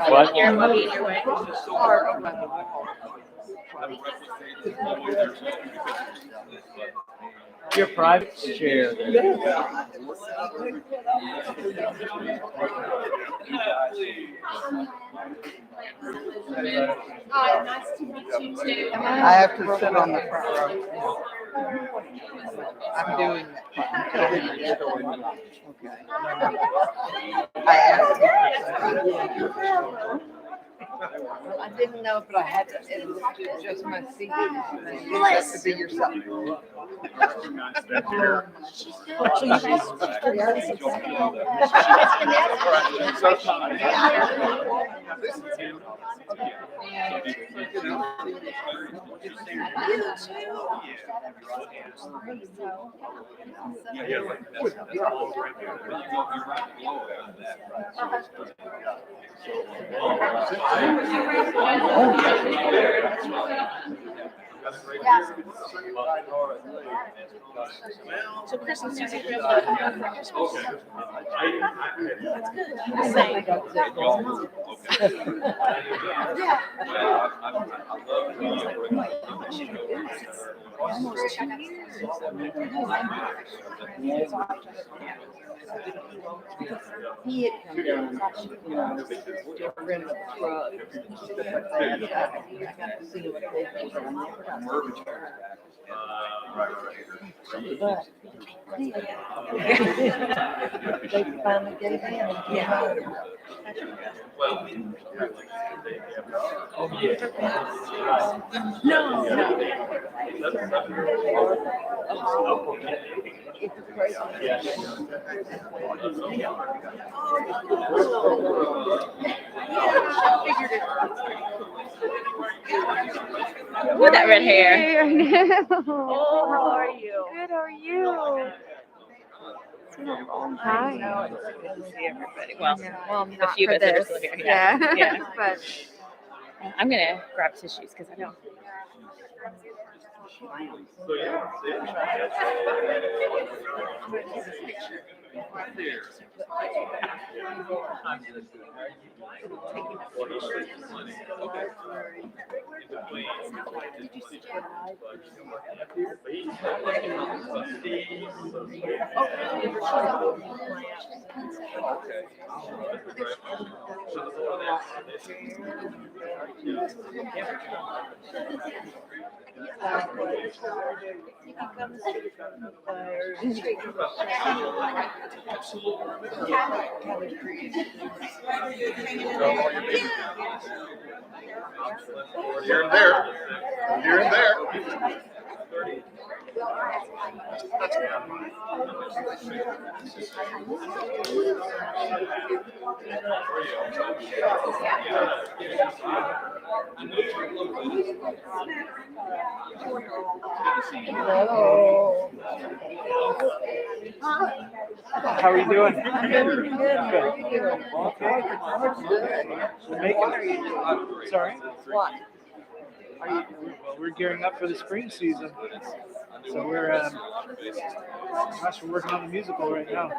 What? Your private chair there. Nice to meet you too. I have to sit on the front row. I'm doing it. Okay. I asked you. I didn't know if I had to, it was just my seat. You have to be yourself. So Chris and Susie feel He had come down, to rent a truck. I got to see what they did. I never got to they finally gave in. Yeah. Oh, yeah. no. It's crazy. With that red hair. Hey, I know. Oh, how are you? Good, how are you? It's been a long time. Good to see everybody. Well, Well, a not few for visitors this. live here. Yeah. Yeah. But I'm gonna grab tissues because I don't. You're in there. You're in there. Hello. How are you doing? I'm doing good. How are you doing? Okay. What are you doing? Sorry? What? Are you, well, we're gearing up for the spring season. So we're gosh, we're working on the musical right now.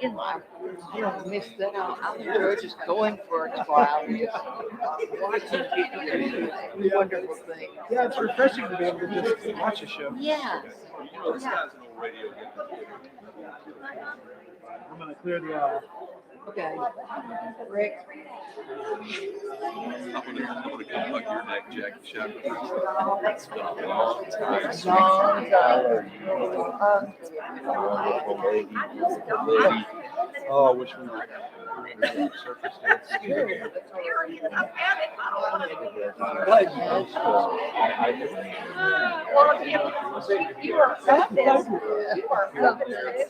You don't miss that out. I enjoy just going for a while and just watching people do wonderful things. Yeah, it's refreshing to be able to just watch a show. Yeah. I'm gonna clear the aisle. Okay. Rick. I'm gonna come hug your neck, Jack Shepherd. Oh, which one? Well, you are up this. You are up this.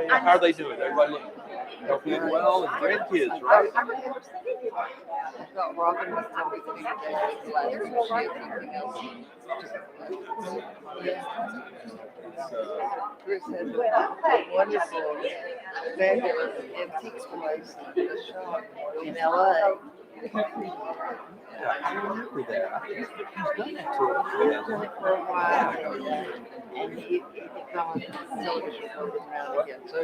How are they doing? Everybody healthy and well, and grandkids, right? I thought Robin was telling me Chris has a wonderful, fabulous antiques place in LA. I remember that. I think he's done that to us. He's done it for a while, and he fell on television around again. So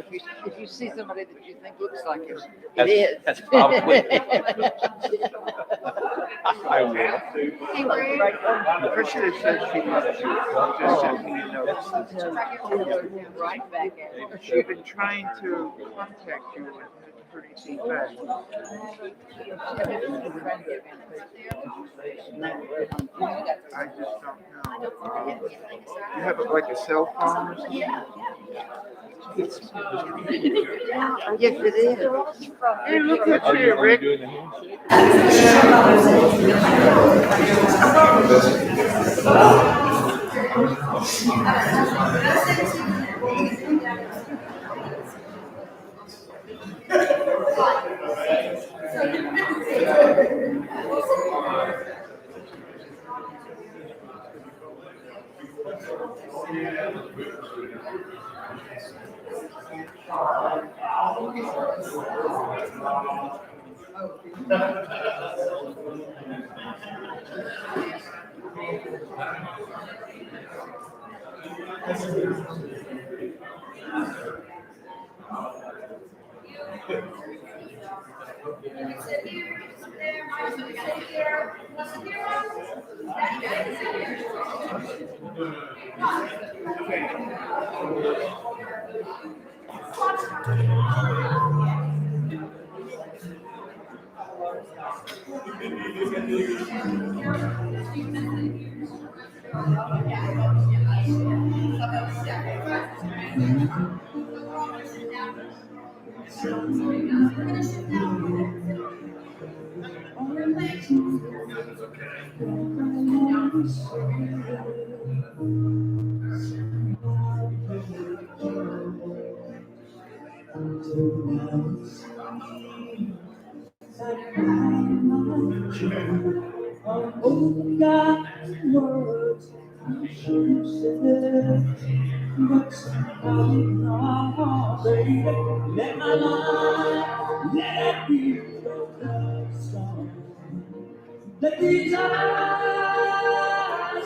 if you see somebody that you think looks like him, it is. That's probably. I will. He rude. Tricia said she just sent me a note. Right back at him. She's been trying to contact you and pretty feedback. I just don't know. You have like a cell phone or something? Yes, it is. Hey, look at Are you, you Rick. doing the handshake? Let my life, let it be your love song. Let these eyes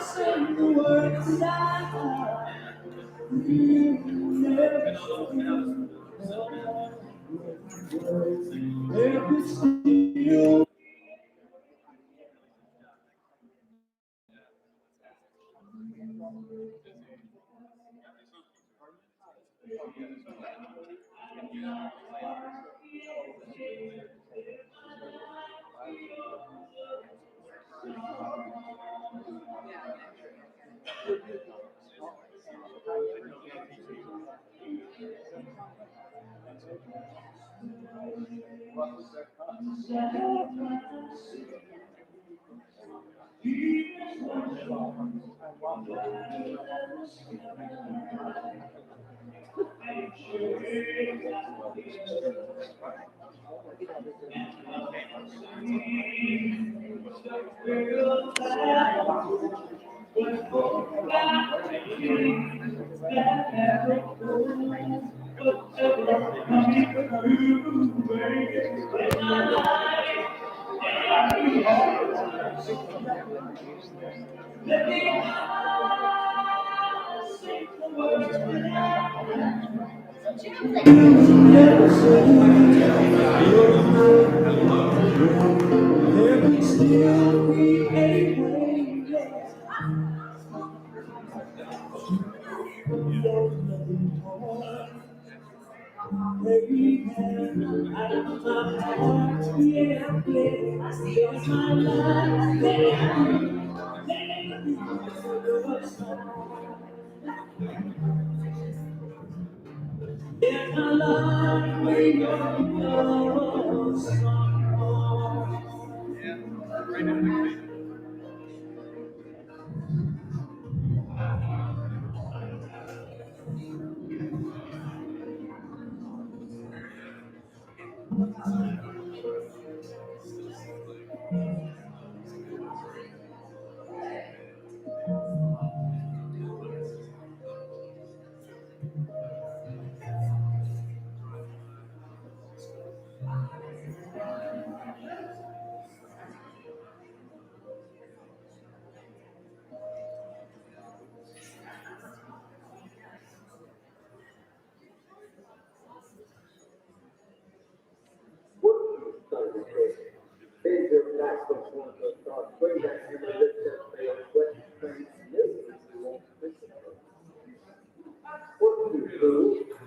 sing the words that I will never show. Every single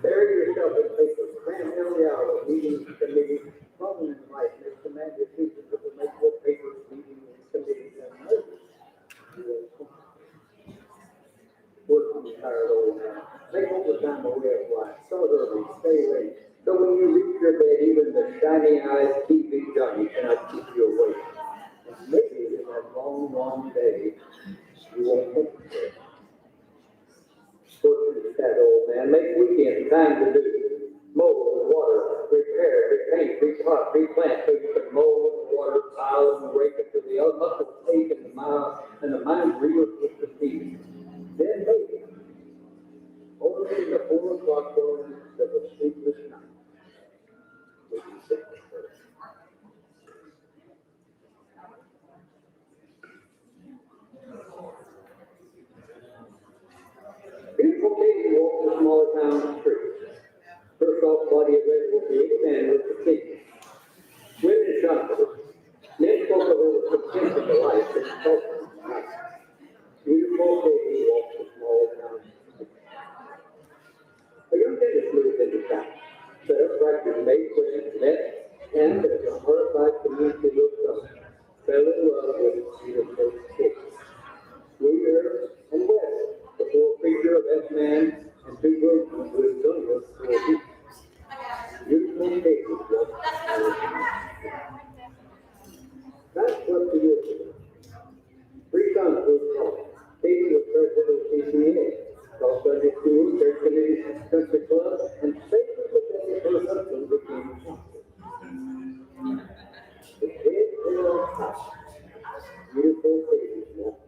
Bury yourself in paper, cram every hour, meetings, committees, phone and life, make command decisions that will make your papers, meetings, committees, and others. Work on the tired old man. Make overtime a way of life. Start early, stay late. So when you reach your bed, even the shiny-eyed TV junkie cannot keep you awake. And maybe in that long, long day, you won't make it. Work is that old man. Make weekends time to do. Mow and water, repair, repaint, repot, replant, so you can mow and water, pile and rake it to the muscles ache and the mind reels with the feet. Then maybe, only in the 4 o'clock morning of a sleepless night, will you sit first. Beautiful Katie walks the small town streets. Her soft body of red will be expanded with the feet. Women shoppers. Men spoke of her with contempt of the life and culture. Beautiful Katie walks the small town streets. A young dentist moved into town. Set up practice, made friends, met, and as a horrified community looked up, fell in love with beautiful Katie. Sweeter and wetter, the full figure of S-Man and 2 groomsmen who had done this for a week. Beautiful Katie walked. That's what the years ago. 3 sons were taught. Katie was president of CCA, taught Sunday school, church committee, country club, and stayed with the day her husband became a pastor. The head girl house. Beautiful Katie walked.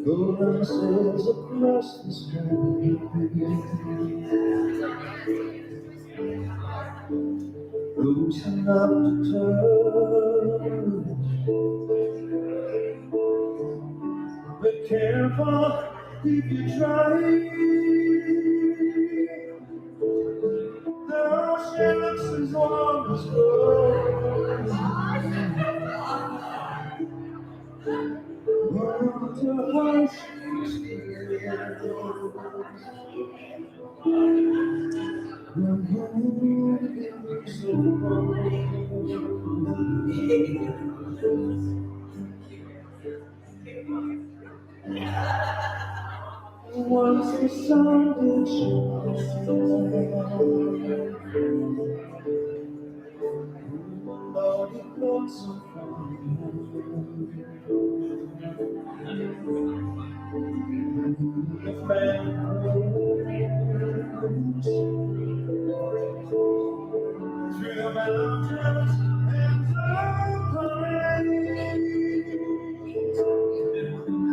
Golden sails across the sky, loosen up to turn. But careful if you try. There are chances on this road. Run to hush. Once the sun did shine, Lord, it looks so far. Through the mountains and the plains,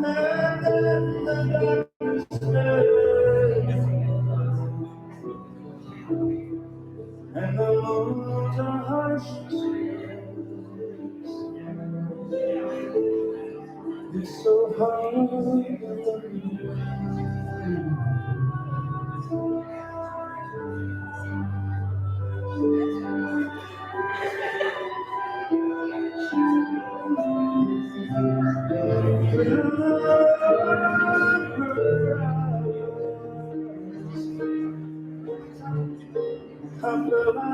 and in the darkest days, and the moons are harsh, it's so hard. After my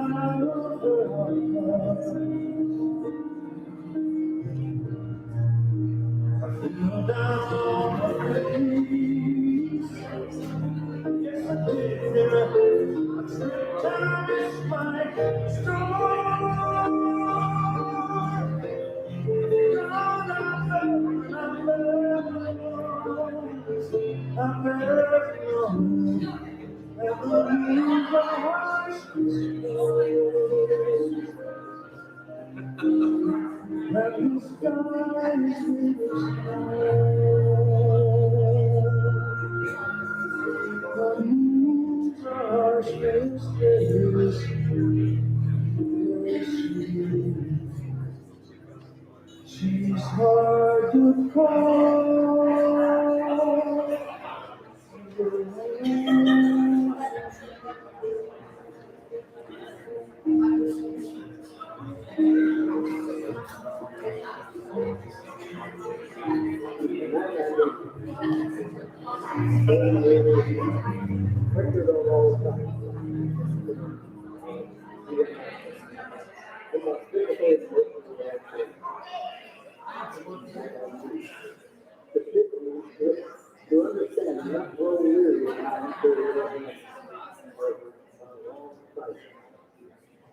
I feel down the place. Yes, I did. Time is my storm. Down I'm very young. And the leaves are harsh. And the sky is the moons are harsh. She's hard to call. To understand that whole year,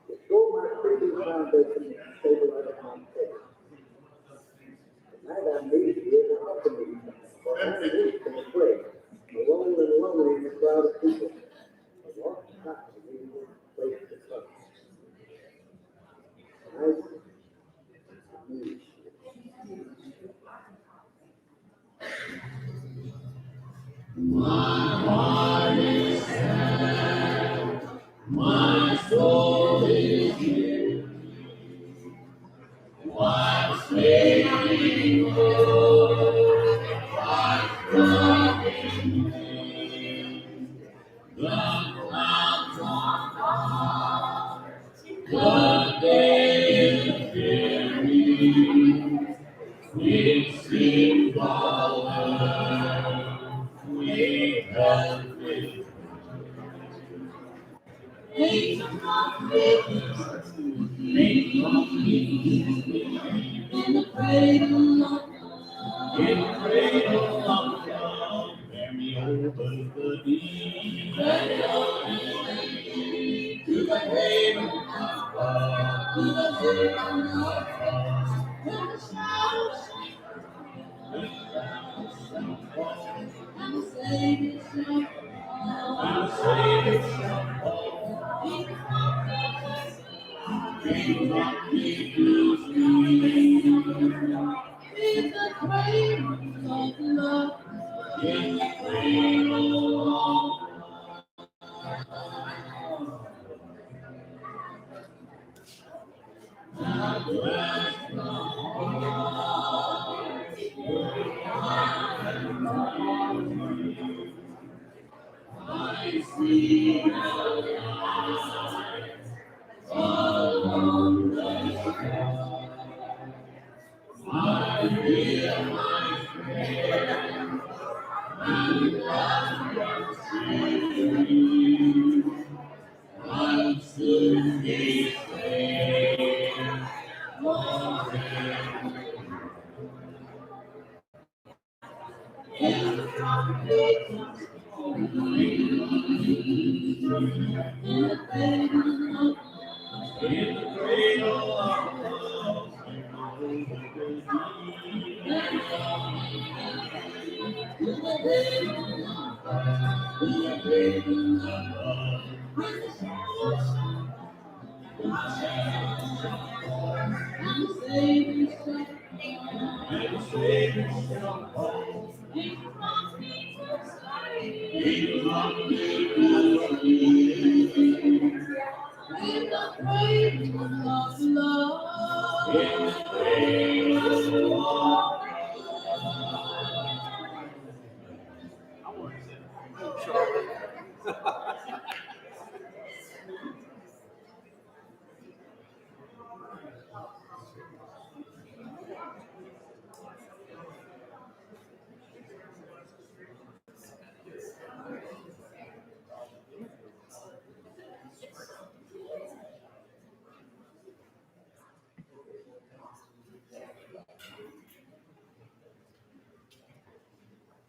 the show my previous foundation stabilized my faith. Tonight I'm needed to give an optimism. For I'm weak and afraid, alone and lonely in a crowd of people. I walk back to the place to come. Tonight, I need you. My heart is sad, my soul is here. What's making more? What's running the clouds are gone, the day is weary. We sing forward, we have faith. Faith of faith, faith of faith, in the cradle of love, in the cradle of love, carry over the deep, carry over the deep, to the haven of God, to the haven of God, when the shadows and the Savior shall fall, and the Savior shall fall. He will not refuse me. In the cradle of love, in the cradle of love. Now bless the I see the light along the shore. I hear my friend and God sing. I'll soon be saved forever. In the cradle of love,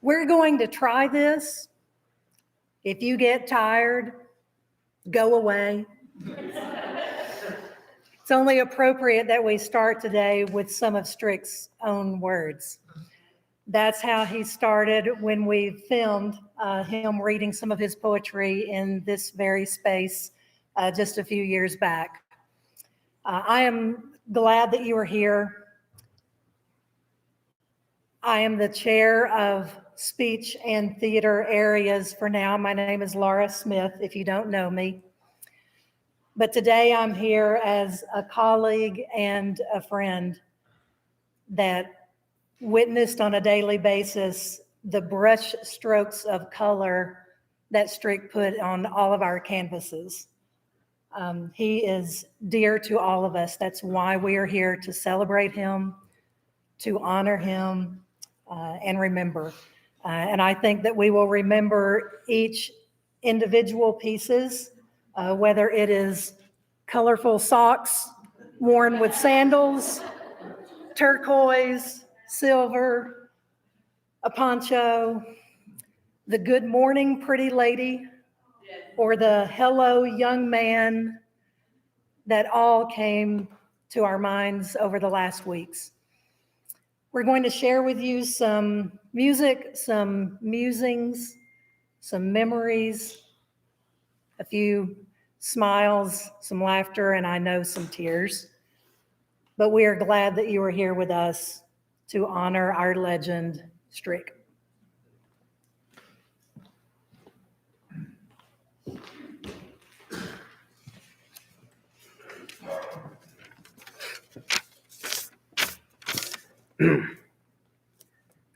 We're going to try this. If you get tired, go away. It's only appropriate that we start today with some of Strick's own words. That's how he started when we filmed him reading some of his poetry in this very space just a few years back. I am glad that you are here. I am the chair of speech and theater areas for now. My name is Laura Smith, if you don't know me. But today I'm here as a colleague and a friend that witnessed on a daily basis the brush strokes of color that Strick put on all of our canvases. He is dear to all of us. That's why we are here, to celebrate him, to honor him, and remember. And I think that we will remember each individual pieces, whether it is colorful socks worn with sandals, turquoise, silver, a poncho, the good morning pretty lady, or the hello young man, that all came to our minds over the last weeks. We're going to share with you some music, some musings, some memories, a few smiles, some laughter, and I know some tears. But we are glad that you are here with us to honor our legend, Strick.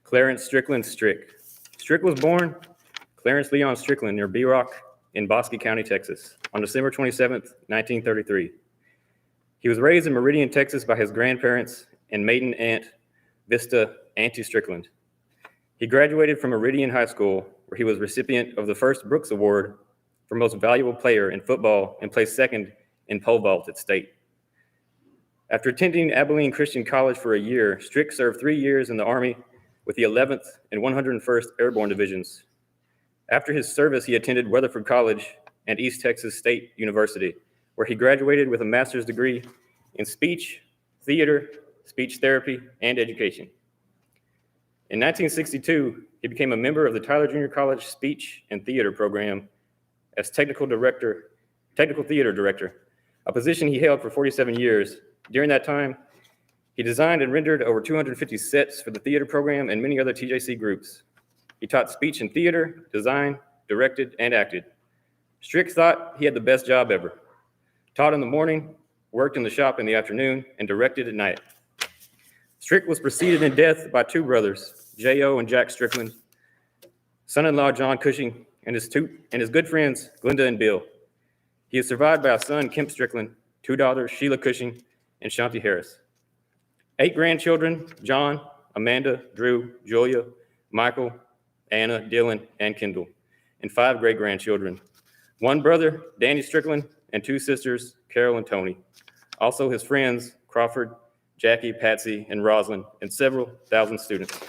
Clarence Strickland Strick. Strick was born Clarence Leon Strickland near B-Rock in Bosque County, Texas, on December 27th, 1933. He was raised in Meridian, Texas by his grandparents and maiden aunt, Vista Auntie Strickland. He graduated from Meridian High School, where he was recipient of the first Brooks Award for Most Valuable Player in football and placed second in pole vault at state. After attending Abilene Christian College for a year, Strick served 3 years in the Army with the 11th and 101st Airborne Divisions. After his service, he attended Weatherford College and East Texas State University, where he graduated with a master's degree in speech, theater, speech therapy, and education. In 1962, he became a member of the Tyler Junior College Speech and Theater Program as technical theater director, a position he held for 47 years. During that time, he designed and rendered over 250 sets for the theater program and many other TJC groups. He taught speech and theater, designed, directed, and acted. Strick thought he had the best job ever. Taught in the morning, worked in the shop in the afternoon, and directed at night. Strick was preceded in death by two brothers, J.O. and Jack Strickland, son-in-law John Cushing, and his good friends, Glenda and Bill. He is survived by a son, Kemp Strickland, two daughters, Sheila Cushing and Shanti Harris. 8 grandchildren, John, Amanda, Drew, Julia, Michael, Anna, Dylan, and Kendall, and 5 great-grandchildren. 1 brother, Danny Strickland, and 2 sisters, Carol and Tony. Also his friends, Crawford, Jackie, Patsy, and Rosalind, and several thousand students.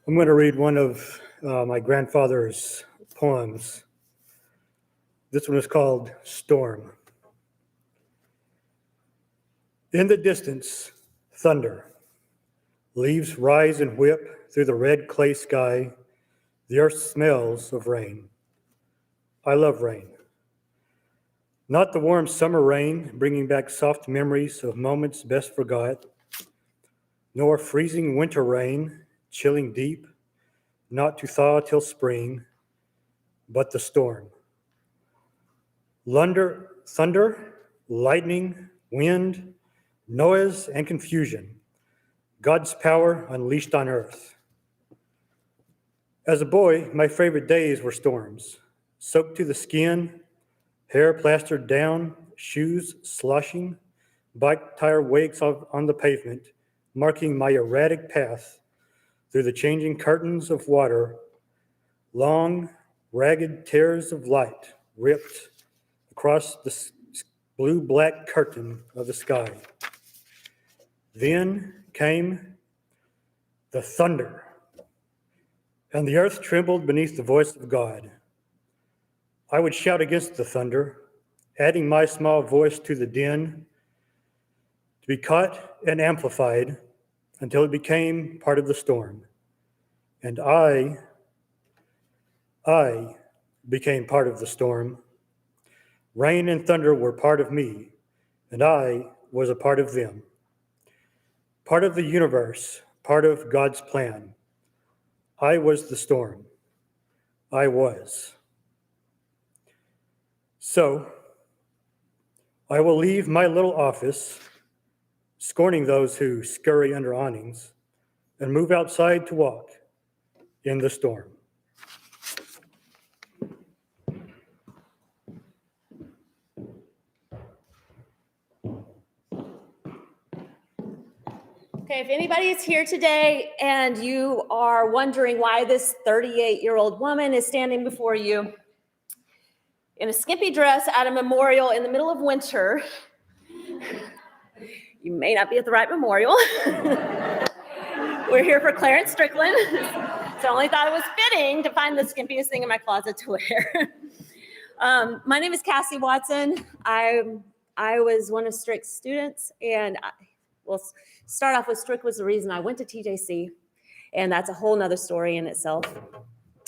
I'm going to read one of my grandfather's poems. This one is called Storm. In the distance, thunder. Leaves rise and whip through the red clay sky. The earth smells of rain. I love rain. Not the warm summer rain, bringing back soft memories of moments best forgot, nor freezing winter rain, chilling deep, not to thaw till spring, but the storm. Thunder, lightning, wind, noise, and confusion. God's power unleashed on earth. As a boy, my favorite days were storms, soaked to the skin, hair plastered down, shoes sloshing, bike tire wakes on the pavement, marking my erratic path through the changing curtains of water. Long, ragged tears of light ripped across the blue-black curtain of the sky. Then came the thunder, and the earth trembled beneath the voice of God. I would shout against the thunder, adding my small voice to the din, to be caught and amplified until it became part of the storm. And I became part of the storm. Rain and thunder were part of me, and I was a part of them. Part of the universe, part of God's plan. I was the storm. I was. So, I will leave my little office, scorning those who scurry under awnings, and move outside to walk in the storm. Okay, if anybody is here today and you are wondering why this 38-year-old woman is standing before you in a skimpy dress at a memorial in the middle of winter, you may not be at the right memorial. We're here for Clarence Strickland, so I only thought it was fitting to find the skimpiest thing in my closet to wear. My name is Cassie Watson. I was one of Strick's students, and we'll start off with Strick was the reason I went to TJC, and that's a whole nother story in itself.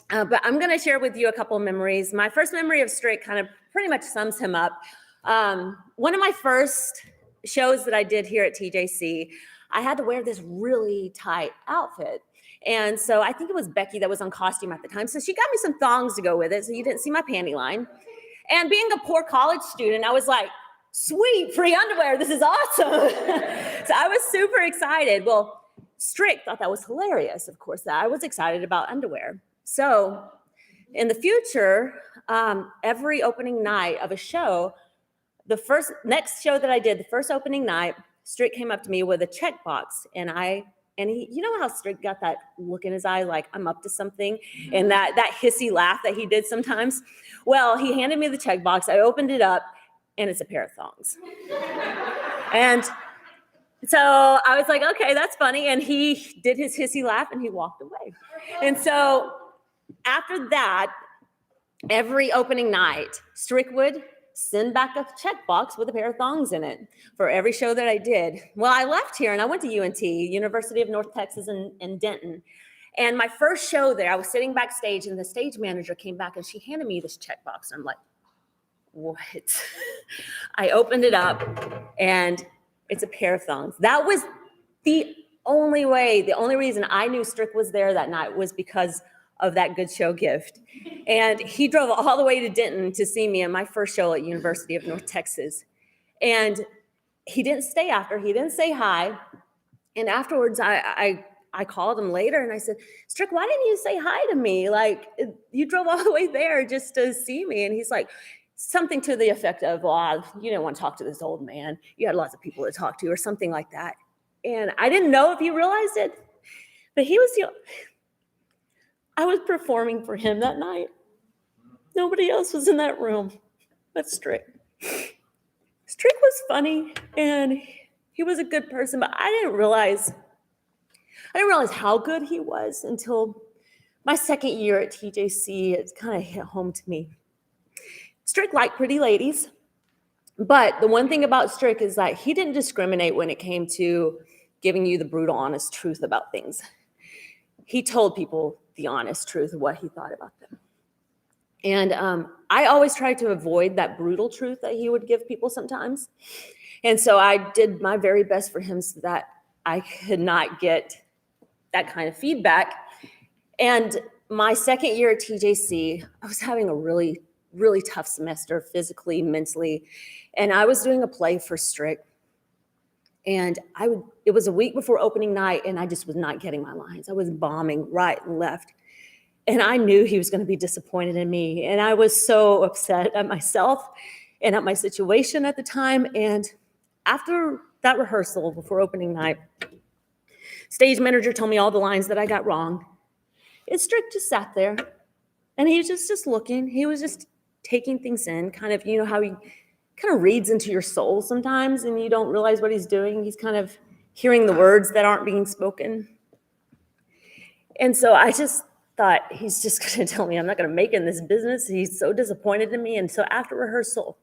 But I'm going to share with you a couple of memories. My first memory of Strick kind of pretty much sums him up. One of my first shows that I did here at TJC, I had to wear this really tight outfit. And so I think it was Becky that was on costume at the time. So she got me some thongs to go with it, so you didn't see my panty line. And being a poor college student, I was like, sweet, free underwear, this is awesome. So I was super excited. Well, Strick thought that was hilarious, of course, that I was excited about underwear. So in the future, every opening night of a show, next show that I did, the first opening night, Strick came up to me with a checkbox, and he, you know how Strick got that look in his eye, like I'm up to something, and that hissy laugh that he did sometimes? Well, he handed me the checkbox, I opened it up, and it's a pair of thongs. And so I was like, okay, that's funny. And he did his hissy laugh and he walked away. And so after that, every opening night, Strick would send back a checkbox with a pair of thongs in it for every show that I did. Well, I left here and I went to UNT, University of North Texas in Denton. And my first show there, I was sitting backstage and the stage manager came back and she handed me this checkbox. And I'm like, what? I opened it up and it's a pair of thongs. That was the only reason I knew Strick was there that night was because of that good show gift. And he drove all the way to Denton to see me in my first show at University of North Texas. And he didn't stay after, he didn't say hi. And afterwards, I called him later and I said, Strick, why didn't you say hi to me? Like, you drove all the way there just to see me. And he's like, something to the effect of, well, you didn't want to talk to this old man. You had lots of people to talk to or something like that. And I didn't know if he realized it, but I was performing for him that night. Nobody else was in that room but Strick. Strick was funny and he was a good person, but I didn't realize I didn't realize how good he was until my second year at TJC. It kind of hit home to me. Strick liked pretty ladies, but the one thing about Strick is that he didn't discriminate when it came to giving you the brutal, honest truth about things. He told people the honest truth of what he thought about them. And I always tried to avoid that brutal truth that he would give people sometimes. And so I did my very best for him so that I could not get that kind of feedback. And my second year at TJC, I was having a really, really tough semester physically, mentally. And I was doing a play for Strick. And it was a week before opening night, and I just was not getting my lines. I was bombing right and left. And I knew he was going to be disappointed in me. And I was so upset at myself and at my situation at the time. And after that rehearsal before opening night, stage manager told me all the lines that I got wrong. And Strick just sat there, and he was just looking. He was just taking things in, kind of, you know, how he kind of reads into your soul sometimes, and you don't realize what he's doing. He's kind of hearing the words that aren't being spoken. And so I just thought, he's just going to tell me I'm not going to make it in this business. He's so disappointed in me. And so after rehearsal,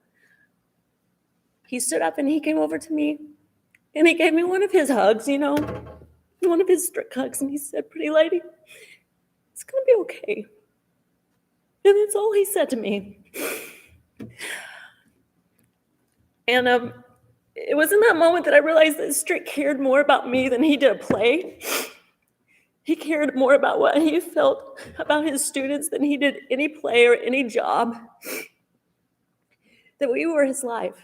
he stood up and he came over to me and he gave me one of his hugs, you know, one of his Strick hugs. And he said, "Pretty lady, it's going to be okay." And that's all he said to me. And it was in that moment that I realized that Strick cared more about me than he did a play. He cared more about what he felt about his students than he did any play or any job. That we were his life.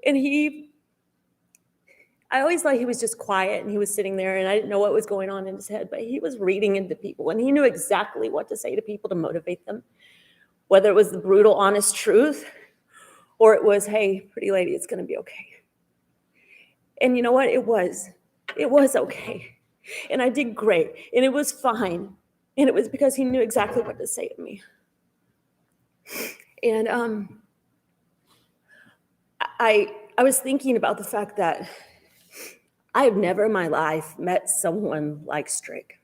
And I always thought he was just quiet and he was sitting there and I didn't know what was going on in his head, but he was reading into people and he knew exactly what to say to people to motivate them. Whether it was the brutal, honest truth or it was, "Hey, pretty lady, it's going to be okay." And you know what? It was okay. And I did great, and it was fine. And it was because he knew exactly what to say to me. And I was thinking about the fact that I have never in my life met someone like Strick.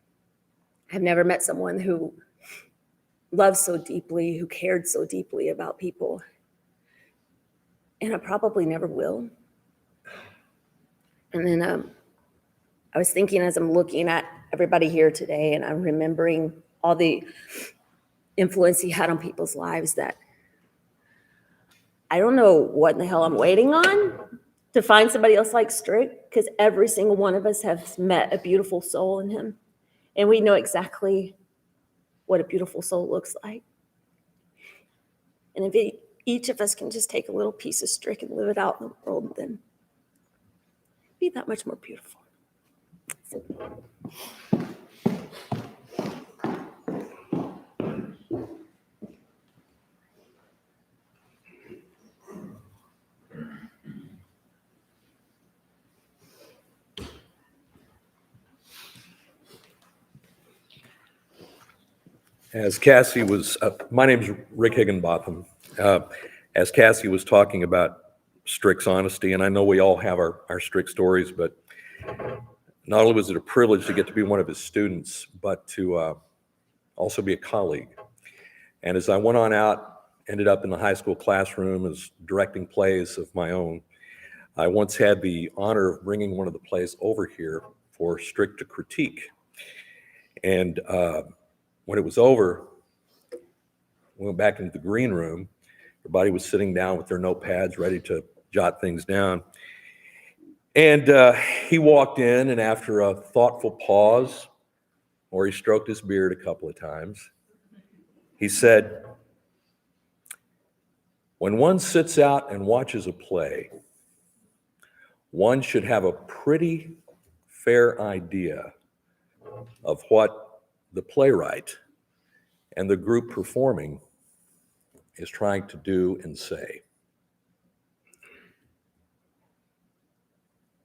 I've never met someone who loved so deeply, who cared so deeply about people. And I probably never will. And then I was thinking as I'm looking at everybody here today and I'm remembering all the influence he had on people's lives that I don't know what in the hell I'm waiting on to find somebody else like Strick, because every single one of us has met a beautiful soul in him. And we know exactly what a beautiful soul looks like. And if each of us can just take a little piece of Strick and live it out in the world, then it'd be that much more beautiful. As Cassie was, my name's Rick Higginbotham. As Cassie was talking about Strick's honesty, and I know we all have our Strick stories, but not only was it a privilege to get to be one of his students, but to also be a colleague. And as I went on out, ended up in the high school classroom as directing plays of my own, I once had the honor of bringing one of the plays over here for Strick to critique. And when it was over, we went back into the green room. Everybody was sitting down with their notepads ready to jot things down. And he walked in, and after a thoughtful pause, or he stroked his beard a couple of times, he said, "When one sits out and watches a play, one should have a pretty fair idea of what the playwright and the group performing is trying to do and say."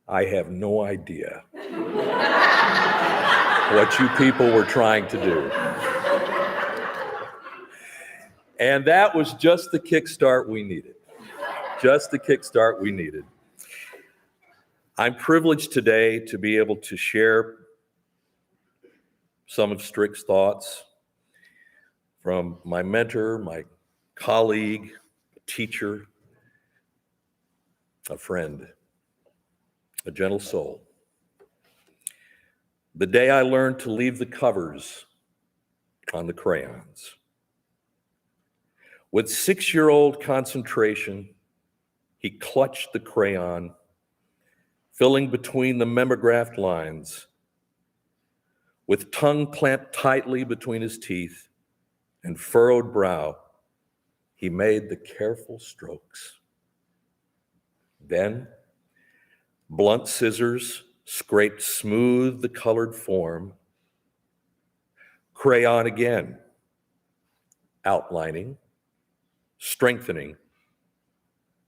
I have no idea what you people were trying to do. And that was just the kickstart we needed. Just the kickstart we needed. I'm privileged today to be able to share some of Strick's thoughts from my mentor, my colleague, teacher, a friend, a gentle soul. The day I learned to leave the covers on the crayons. With 6-year-old concentration, he clutched the crayon, filling between the mimeographed lines. With tongue clamped tightly between his teeth and furrowed brow, he made the careful strokes. Then, blunt scissors scraped smooth the colored form. Crayon again, outlining, strengthening,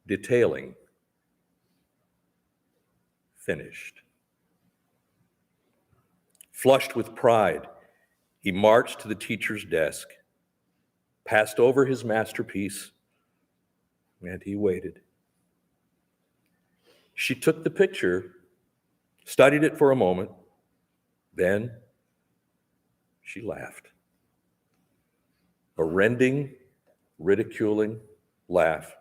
detailing, finished. Flushed with pride, he marched to the teacher's desk, passed over his masterpiece, and he waited. She took the picture, studied it for a moment, then she laughed. A rending, ridiculing laugh.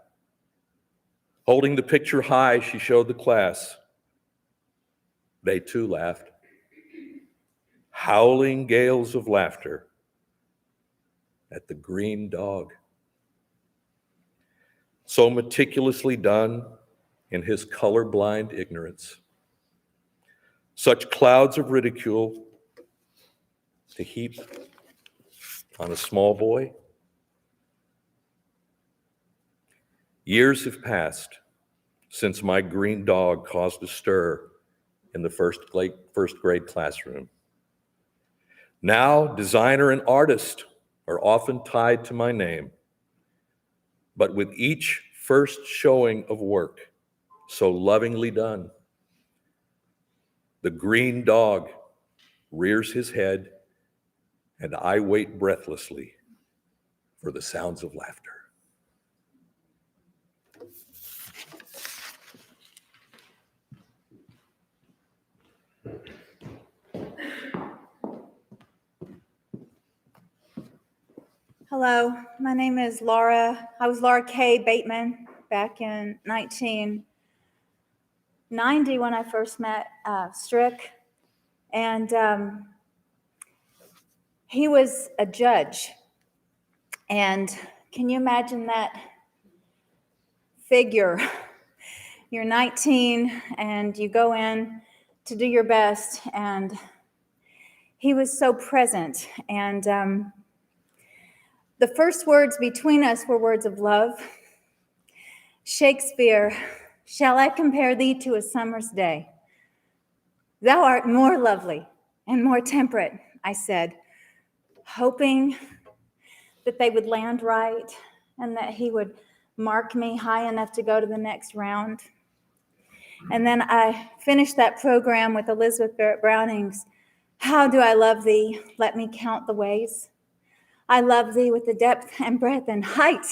Holding the picture high, she showed the class. They too laughed. Howling gales of laughter at the green dog. So meticulously done in his colorblind ignorance. Such clouds of ridicule to heap on a small boy. Years have passed since my green dog caused a stir in the first grade classroom. Now, designer and artist are often tied to my name, but with each first showing of work so lovingly done, the green dog rears his head, and I wait breathlessly for the sounds of laughter. Hello, my name is Laura. I was Laura K. Bateman back in 1990 when I first met Strick. And he was a judge. And can you imagine that figure? You're 19 and you go in to do your best, and he was so present. And the first words between us were words of love. Shakespeare, shall I compare thee to a summer's day? Thou art more lovely and more temperate, I said, hoping that they would land right and that he would mark me high enough to go to the next round. And then I finished that program with Elizabeth Barrett Browning's, how do I love thee? Let me count the ways. I love thee with the depth and breadth and height.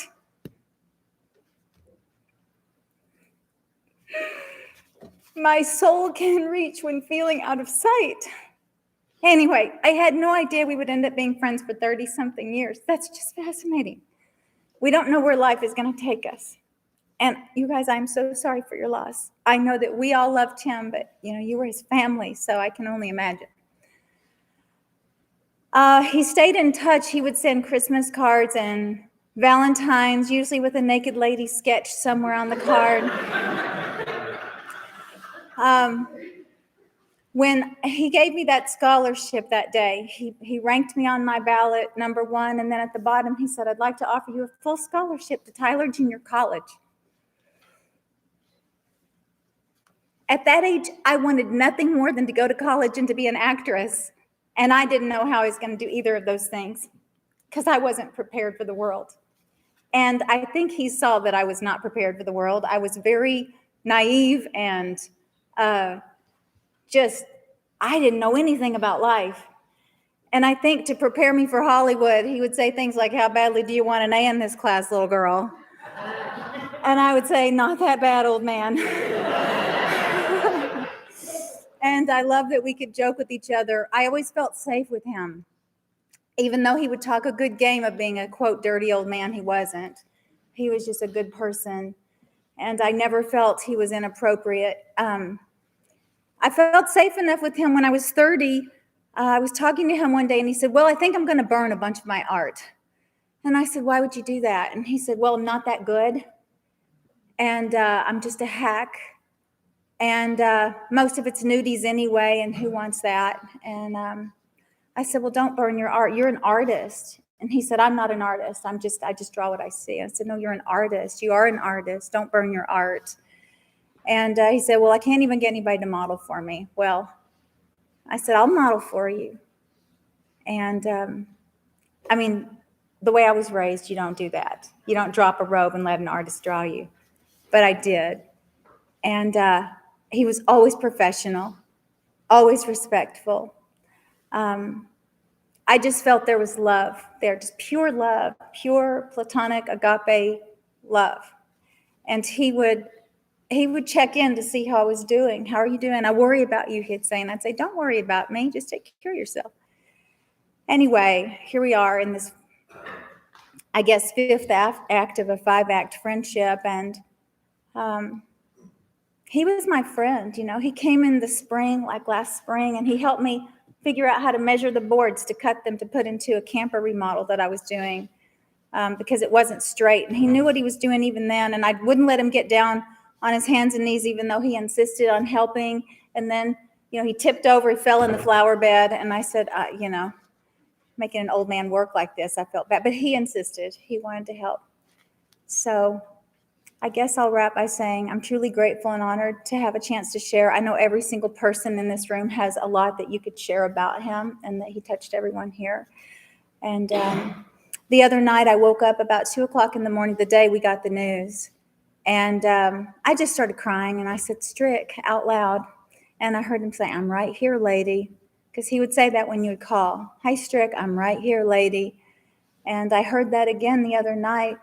My soul can reach when feeling out of sight. Anyway, I had no idea we would end up being friends for 30-something years. That's just fascinating. We don't know where life is going to take us. And you guys, I'm so sorry for your loss. I know that we all loved him, but you were his family, so I can only imagine. He stayed in touch. He would send Christmas cards and Valentine's, usually with a naked lady sketch somewhere on the card. When he gave me that scholarship that day, he ranked me on my ballot number 1, and then at the bottom he said, I'd like to offer you a full scholarship to Tyler Junior College. At that age, I wanted nothing more than to go to college and to be an actress. And I didn't know how I was going to do either of those things because I wasn't prepared for the world. And I think he saw that I was not prepared for the world. I was very naive and I didn't know anything about life. And I think to prepare me for Hollywood, he would say things like, how badly do you want an A in this class, little girl? And I would say, not that bad, old man. And I love that we could joke with each other. I always felt safe with him. Even though he would talk a good game of being a, quote, dirty old man, he wasn't. He was just a good person. And I never felt he was inappropriate. I felt safe enough with him when I was 30. I was talking to him one day and he said, well, I think I'm going to burn a bunch of my art. And I said, why would you do that? And he said, well, I'm not that good. And I'm just a hack. And most of it's nudies anyway, and who wants that? And I said, well, don't burn your art. You're an artist. And he said, I'm not an artist. I just draw what I see. I said, no, you're an artist. You are an artist. Don't burn your art. And he said, well, I can't even get anybody to model for me. Well, I said, I'll model for you. And I mean, the way I was raised, you don't do that. You don't drop a robe and let an artist draw you. But I did. And he was always professional, always respectful. I just felt there was love there, just pure love, pure platonic agape love. And he would check in to see how I was doing. How are you doing? I worry about you, he'd say. And I'd say, don't worry about me. Just take care of yourself. Anyway, here we are in this, I guess, fifth act of a 5-act friendship. And he was my friend. You know, he came in the spring, like last spring, and he helped me figure out how to measure the boards to cut them to put into a camper remodel that I was doing because it wasn't straight. And he knew what he was doing even then. And I wouldn't let him get down on his hands and knees, even though he insisted on helping. And then, you know, he tipped over, he fell in the flower bed. And I said, you know, making an old man work like this, I felt bad. But he insisted. He wanted to help. So I guess I'll wrap by saying I'm truly grateful and honored to have a chance to share. I know every single person in this room has a lot that you could share about him and that he touched everyone here. And the other night I woke up about 2 o'clock in the morning, the day we got the news. And I just started crying and I said, Strick, out loud. And I heard him say, I'm right here, lady. Because he would say that when you would call. Hey, Strick, I'm right here, lady. And I heard that again the other night.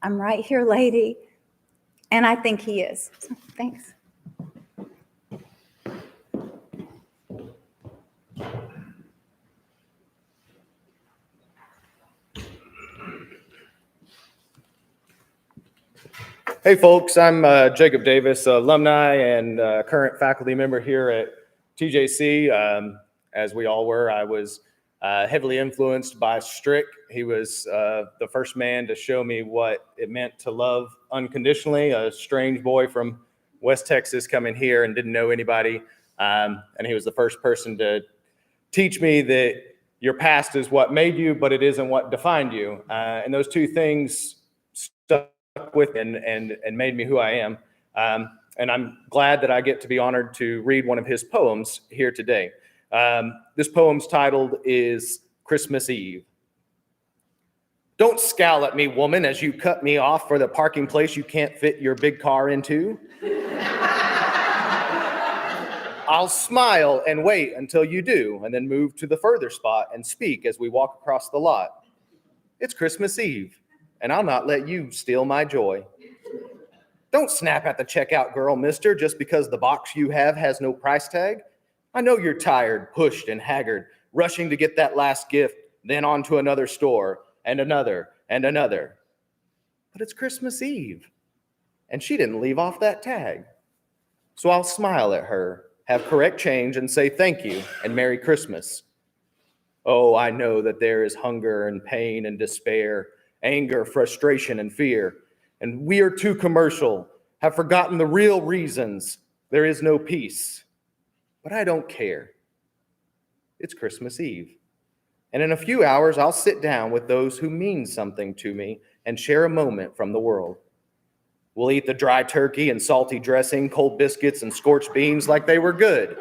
I'm right here, lady. And I think he is. So, thanks. Hey folks, I'm Jacob Davis, alumni and current faculty member here at TJC. As we all were, I was heavily influenced by Strick. He was the first man to show me what it meant to love unconditionally, a strange boy from West Texas coming here and didn't know anybody. And he was the first person to teach me that your past is what made you, but it isn't what defined you. And those two things stuck with me and made me who I am. And I'm glad that I get to be honored to read one of his poems here today. This poem's titled is Christmas Eve. Don't scowl at me, woman, as you cut me off for the parking place you can't fit your big car into. I'll smile and wait until you do, and then move to the further spot and speak as we walk across the lot. It's Christmas Eve, and I'll not let you steal my joy. Don't snap at the checkout girl, mister, just because the box you have has no price tag. I know you're tired, pushed, and haggard, rushing to get that last gift, then on to another store, and another, and another. But it's Christmas Eve, and she didn't leave off that tag. So I'll smile at her, have correct change, and say thank you and Merry Christmas. Oh, I know that there is hunger and pain and despair, anger, frustration, and fear. And we are too commercial, have forgotten the real reasons there is no peace. But I don't care. It's Christmas Eve. And in a few hours, I'll sit down with those who mean something to me and share a moment from the world. We'll eat the dry turkey and salty dressing, cold biscuits and scorched beans like they were good.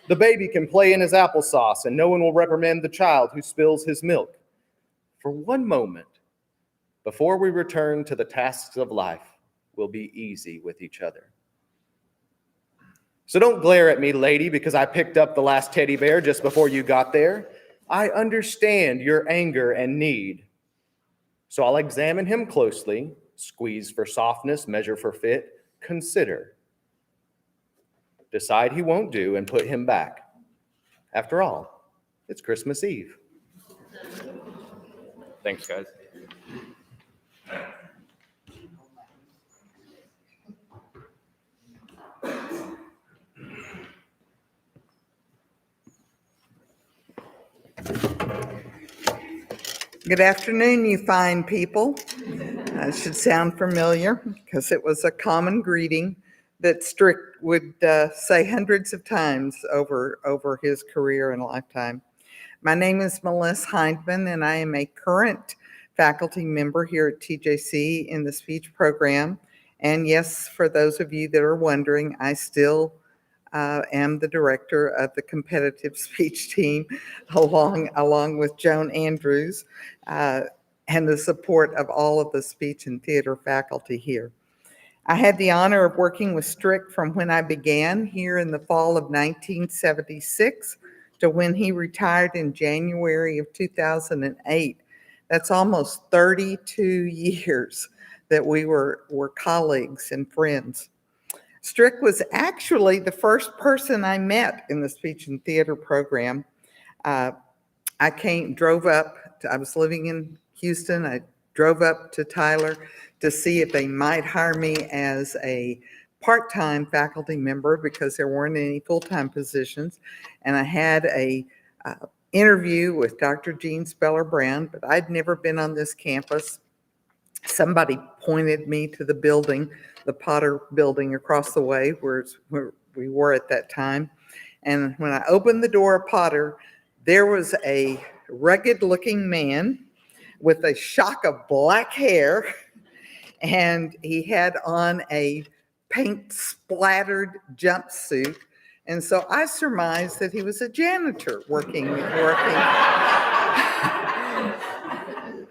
The baby can play in his applesauce and no one will reprimand the child who spills his milk. For one moment, before we return to the tasks of life, we'll be easy with each other. So don't glare at me, lady, because I picked up the last teddy bear just before you got there. I understand your anger and need. So I'll examine him closely, squeeze for softness, measure for fit, consider. decide he won't do, and put him back. After all, it's Christmas Eve. Thanks, guys. Good afternoon, you fine people. It should sound familiar because it was a common greeting that Strick would say hundreds of times over his career and lifetime. My name is Melissa Hindman, and I am a current faculty member here at TJC in the speech program. And yes, for those of you that are wondering, I still am the director of the competitive speech team along with Joan Andrews and the support of all of the speech and theater faculty here. I had the honor of working with Strick from when I began here in the fall of 1976 to when he retired in January of 2008. That's almost 32 years that we were colleagues and friends. Strick was actually the first person I met in the speech and theater program. I was living in Houston. I drove up to Tyler to see if they might hire me as a part-time faculty member because there weren't any full-time positions. And I had a interview with Dr. Jean Speller Browne, but I'd never been on this campus. Somebody pointed me to the building, the Potter building across the way where we were at that time. And when I opened the door of Potter, there was a rugged-looking man with a shock of black hair, and he had on a paint-splattered jumpsuit. And so I surmised that he was a janitor working.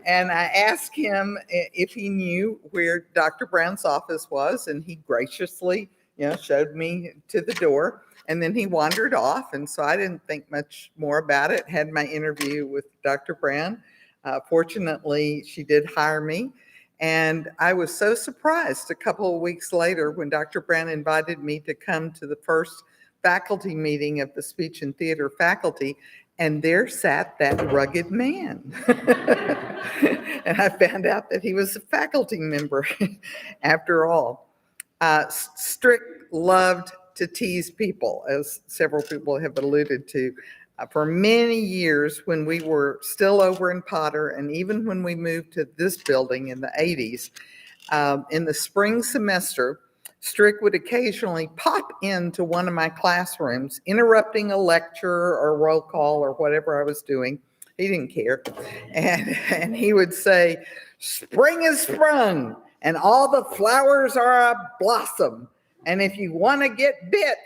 And I asked him if he knew where Dr. Browne's office was, and he graciously, showed me to the door. And then he wandered off, and so I didn't think much more about it. Had my interview with Dr. Browne. Fortunately, she did hire me, and I was so surprised a couple of weeks later when Dr. Browne invited me to come to the first faculty meeting of the speech and theater faculty, and there sat that rugged man. And I found out that he was a faculty member after all. Strick loved to tease people, as several people have alluded to. For many years, when we were still over in Potter, and even when we moved to this building in the 80s, in the spring semester, Strick would occasionally pop into one of my classrooms, interrupting a lecture or roll call or whatever I was doing. He didn't care. And he would say, "Spring is sprung, and all the flowers are a blossom. And if you want to get bit,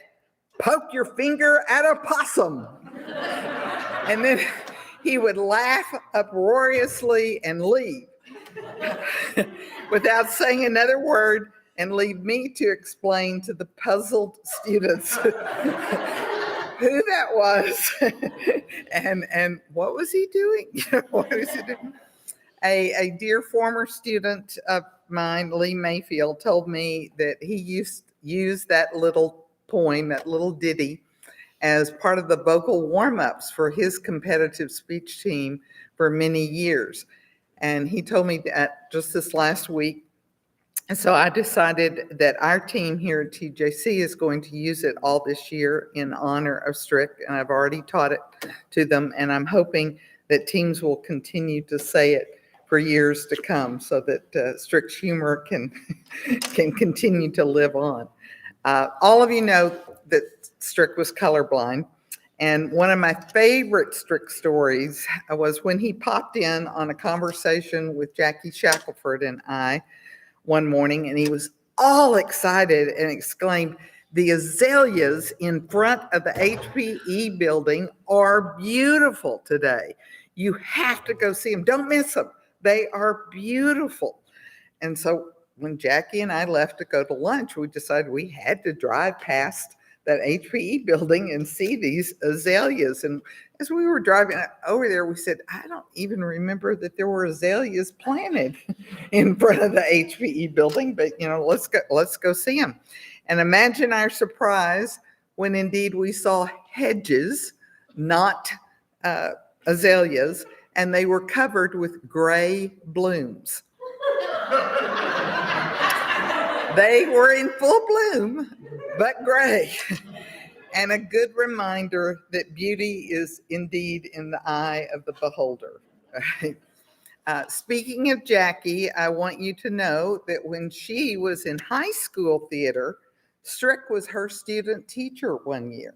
poke your finger at a possum." And then he would laugh uproariously and leave without saying another word, and leave me to explain to the puzzled students who that was and what was he doing? What was he doing? A dear former student of mine, Lee Mayfield, told me that he used that little poem, that little ditty, as part of the vocal warm-ups for his competitive speech team for many years. And he told me that just this last week. And so I decided that our team here at TJC is going to use it all this year in honor of Strick, and I've already taught it to them, and I'm hoping that teams will continue to say it for years to come so that Strick's humor can continue to live on. All of you know that Strick was colorblind, and one of my favorite Strick stories was when he popped in on a conversation with Jackie Shackelford and I one morning, and he was all excited and exclaimed, "The azaleas in front of the HPE building are beautiful today. You have to go see them. Don't miss them. They are beautiful." And so when Jackie and I left to go to lunch, we decided we had to drive past that HPE building and see these azaleas. And as we were driving over there, we said, "I don't even remember that there were azaleas planted in front of the HPE building, but let's go see them." And imagine our surprise when indeed we saw hedges, not azaleas, and they were covered with gray blooms. They were in full bloom, but gray. And a good reminder that beauty is indeed in the eye of the beholder. Speaking of Jackie, I want you to know that when she was in high school theater, Strick was her student teacher one year.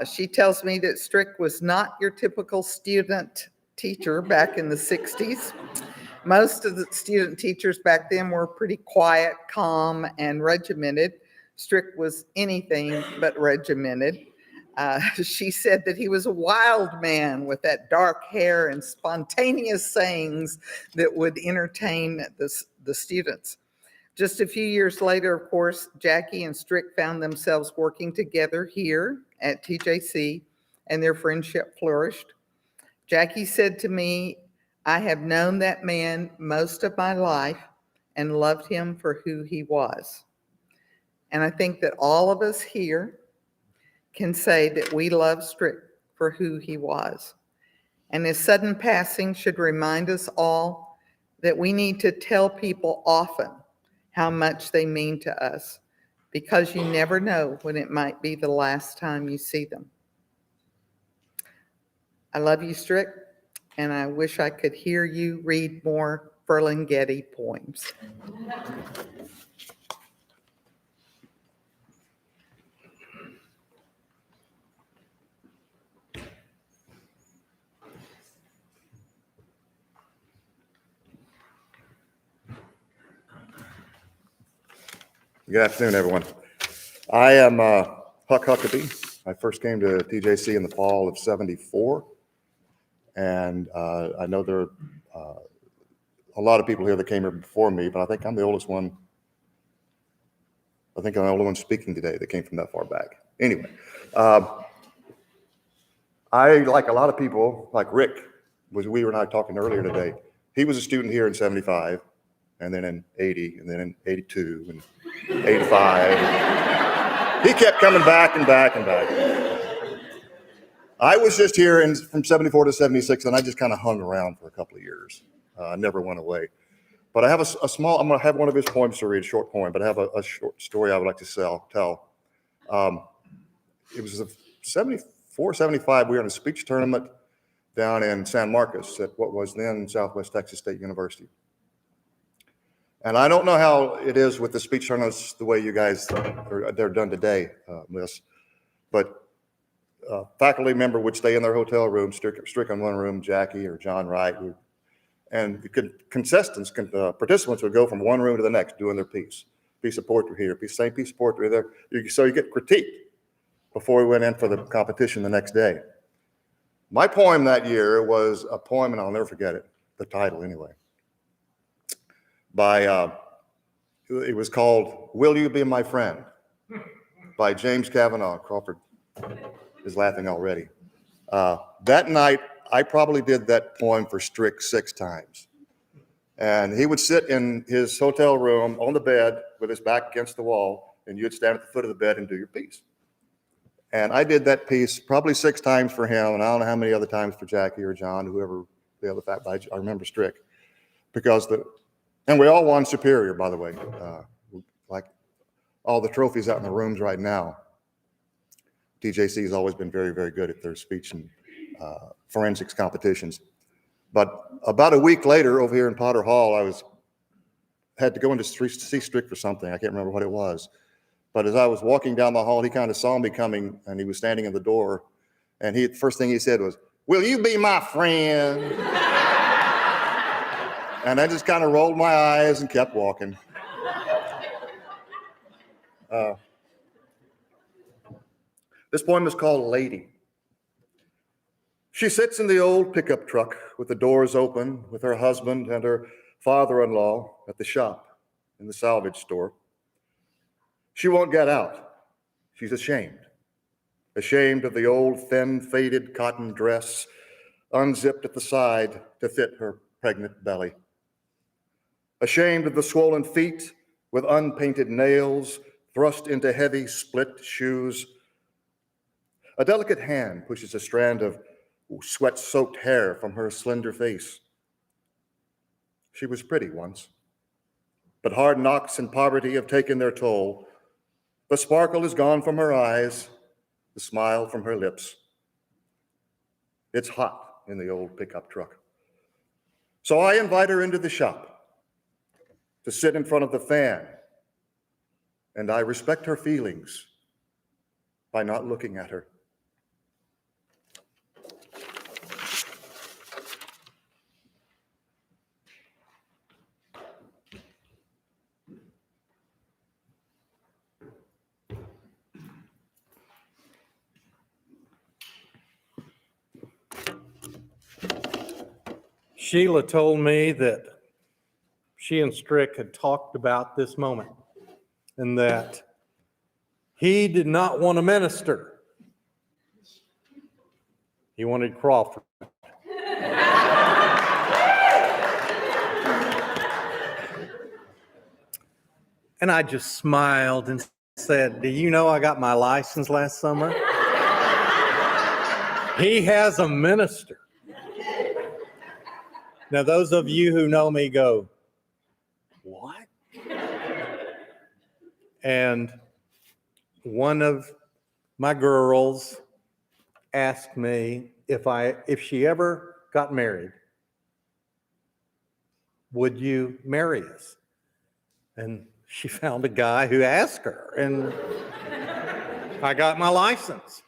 She tells me that Strick was not your typical student teacher back in the 60s. Most of the student teachers back then were pretty quiet, calm, and regimented. Strick was anything but regimented. She said that he was a wild man with that dark hair and spontaneous sayings that would entertain the students. Just a few years later, of course, Jackie and Strick found themselves working together here at TJC, and their friendship flourished. Jackie said to me, "I have known that man most of my life and loved him for who he was." And I think that all of us here can say that we love Strick for who he was. And his sudden passing should remind us all that we need to tell people often how much they mean to us, because you never know when it might be the last time you see them. I love you, Strick, and I wish I could hear you read more Ferlinghetti poems. Good afternoon, everyone. I am Huck Huckabee. I first came to TJC in the fall of '74, and I know there are a lot of people here that came here before me, but I think I'm the oldest one. I think I'm the only one speaking today that came from that far back. Anyway, I, like a lot of people, like Rick, we were and I talking earlier today. He was a student here in '75, and then in '80, and then in '82, and '85. He kept coming back and back and back. I was just here from '74 to '76, and I just kind of hung around for a couple of years. I never went away. But I have a small, I'm going to have one of his poems to read, a short poem, but I have a short story I would like to tell. It was 74, 75, we were in a speech tournament down in San Marcos at what was then Southwest Texas State University. And I don't know how it is with the speech tournaments the way you guys, they're done today, Liz, but faculty member would stay in their hotel room, Strick in one room, Jackie or John Wright, and participants would go from one room to the next doing their piece of poetry here, same piece of poetry there. So you get critiqued before we went in for the competition the next day. My poem that year was a poem, and I'll never forget it, the title anyway, it was called "Will You Be My Friend" by James Kavanaugh. Crawford is laughing already. That night, I probably did that poem for Strick 6 times. And he would sit in his hotel room on the bed with his back against the wall, and you'd stand at the foot of the bed and do your piece. And I did that piece probably 6 times for him, and I don't know how many other times for Jackie or John, whoever the other fact, but I remember Strick. And we all won Superior, by the way. Like all the trophies out in the rooms right now. TJC has always been very, very good at their speech and forensics competitions. But about a week later, over here in Potter Hall, had to go into see Strick for something. I can't remember what it was. But as I was walking down the hall, he kind of saw me coming, and he was standing in the door. And the first thing he said was, "Will you be my friend?" And I just kind of rolled my eyes and kept walking. This poem is called "Lady." She sits in the old pickup truck with the doors open with her husband and her father-in-law at the shop in the salvage store. She won't get out. She's ashamed of the old thin faded cotton dress unzipped at the side to fit her pregnant belly. Ashamed of the swollen feet with unpainted nails thrust into heavy split shoes. A delicate hand pushes a strand of sweat-soaked hair from her slender face. She was pretty once, but hard knocks and poverty have taken their toll. The sparkle is gone from her eyes, the smile from her lips. It's hot in the old pickup truck. So I invite her into the shop to sit in front of the fan, and I respect her feelings by not looking at her. Sheila told me that she and Strick had talked about this moment and that he did not want to minister. He wanted Crawford. And I just smiled and said, do you know I got my license last summer? He has a minister. Now, those of you who know me go, what? And one of my girls asked me if she ever got married, would you marry us? And she found a guy who asked her, and I got my license.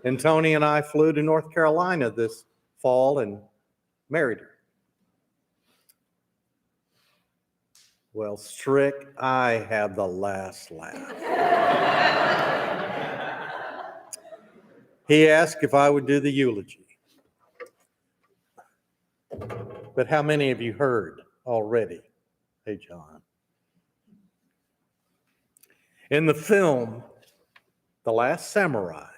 And Tony and I flew to North Carolina this fall and married her. Well, Strick, I had the last laugh. He asked if I would do the eulogy. But how many of you heard already? Hey, John. In the film, The Last Samurai,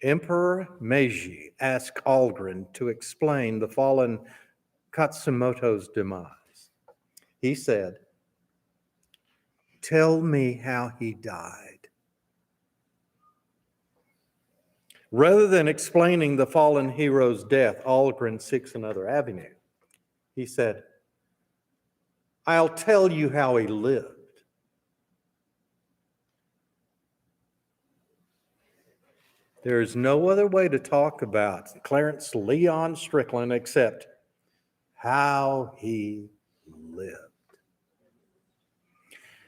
Emperor Meiji asked Aldrin to explain the fallen Katsumoto's demise. He said, tell me how he died. Rather than explaining the fallen hero's death, Aldrin seeks another avenue. He said, I'll tell you how he lived. There is no other way to talk about Clarence Leon Strickland except how he lived.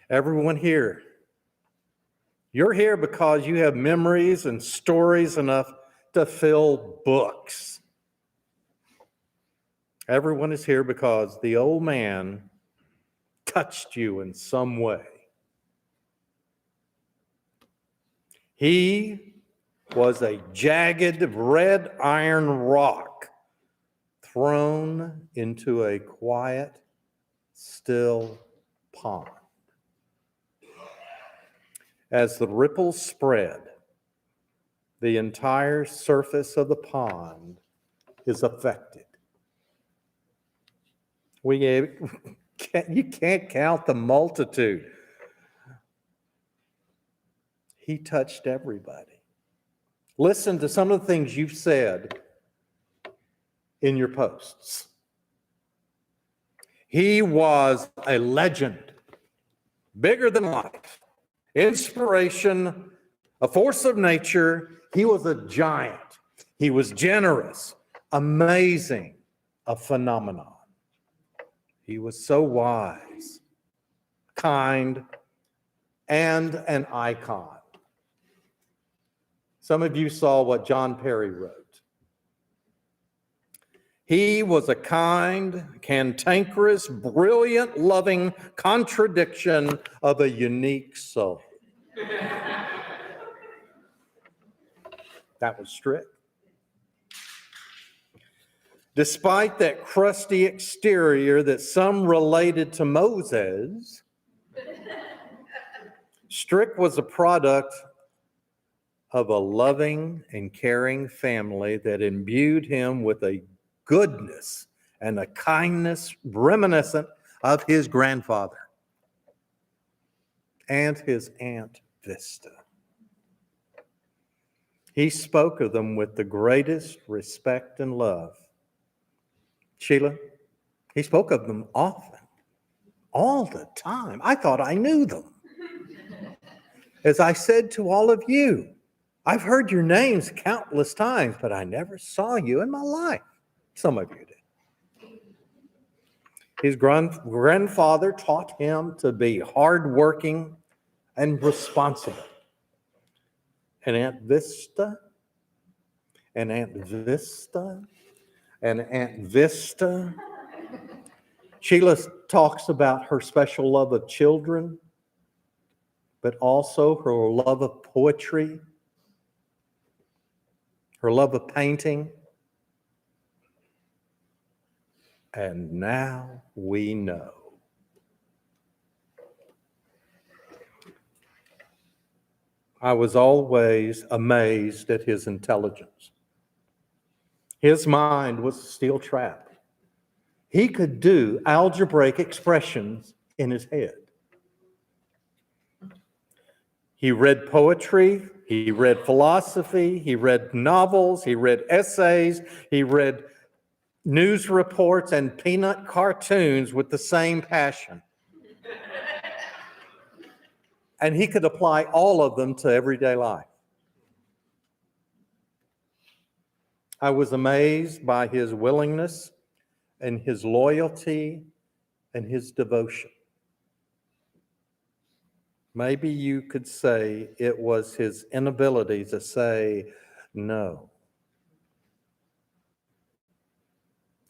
Everyone here, you're here because you have memories and stories enough to fill books. Everyone is here because the old man touched you in some way. He was a jagged red iron rock thrown into a quiet, still pond. As the ripples spread, the entire surface of the pond is affected. You can't count the multitude. He touched everybody. Listen to some of the things you've said in your posts. He was a legend, bigger than life, inspiration, a force of nature. He was a giant. He was generous, amazing, a phenomenon. He was so wise, kind, and an icon. Some of you saw what John Perry wrote. He was a kind, cantankerous, brilliant, loving contradiction of a unique soul. That was Strick. Despite that crusty exterior that some related to Moses, Strick was a product of a loving and caring family that imbued him with a goodness and a kindness reminiscent of his grandfather. and his Aunt Vista. He spoke of them with the greatest respect and love. Sheila, he spoke of them often, all the time. I thought I knew them. As I said to all of you, I've heard your names countless times, but I never saw you in my life. Some of you did. His grandfather taught him to be hardworking and responsible. And Aunt Vista, and Aunt Vista, and Aunt Vista. Sheila talks about her special love of children, but also her love of poetry, her love of painting. And now we know. I was always amazed at his intelligence. His mind was a steel trap. He could do algebraic expressions in his head. He read poetry, he read philosophy, he read novels, he read essays, he read news reports and peanut cartoons with the same passion. And he could apply all of them to everyday life. I was amazed by his willingness and his loyalty and his devotion. Maybe you could say it was his inability to say no.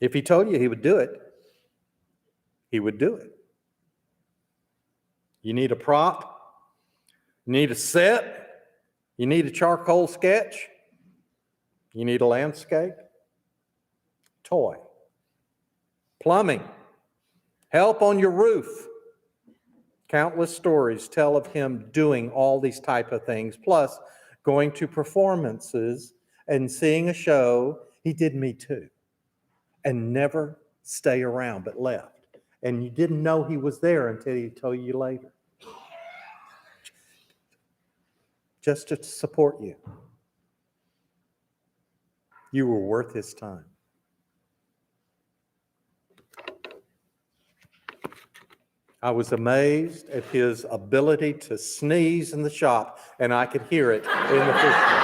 If he told you he would do it, he would do it. You need a prop, you need a set, you need a charcoal sketch, you need a landscape, toy, plumbing, help on your roof. Countless stories tell of him doing all these type of things, plus going to performances and seeing a show. He did me too, and never stay around but left. And you didn't know he was there until he told you later. Just to support you. You were worth his time. I was amazed at his ability to sneeze in the shop, and I could hear it in the fish room.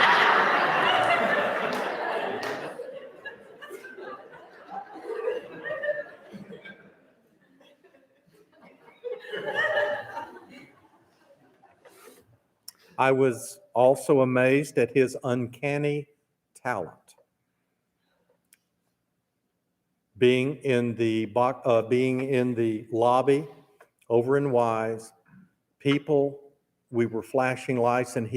I was also amazed at his uncanny talent. Being in the lobby over in Wise, we were flashing lights and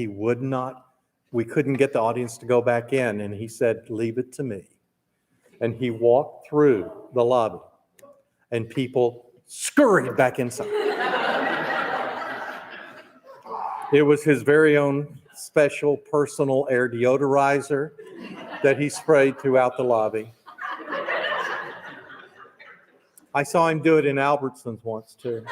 we couldn't get the audience to go back in, and he said, "Leave it to me." And he walked through the lobby and people scurried back inside. It was his very own special personal air deodorizer that he sprayed throughout the lobby. I saw him do it in Albertsons once too.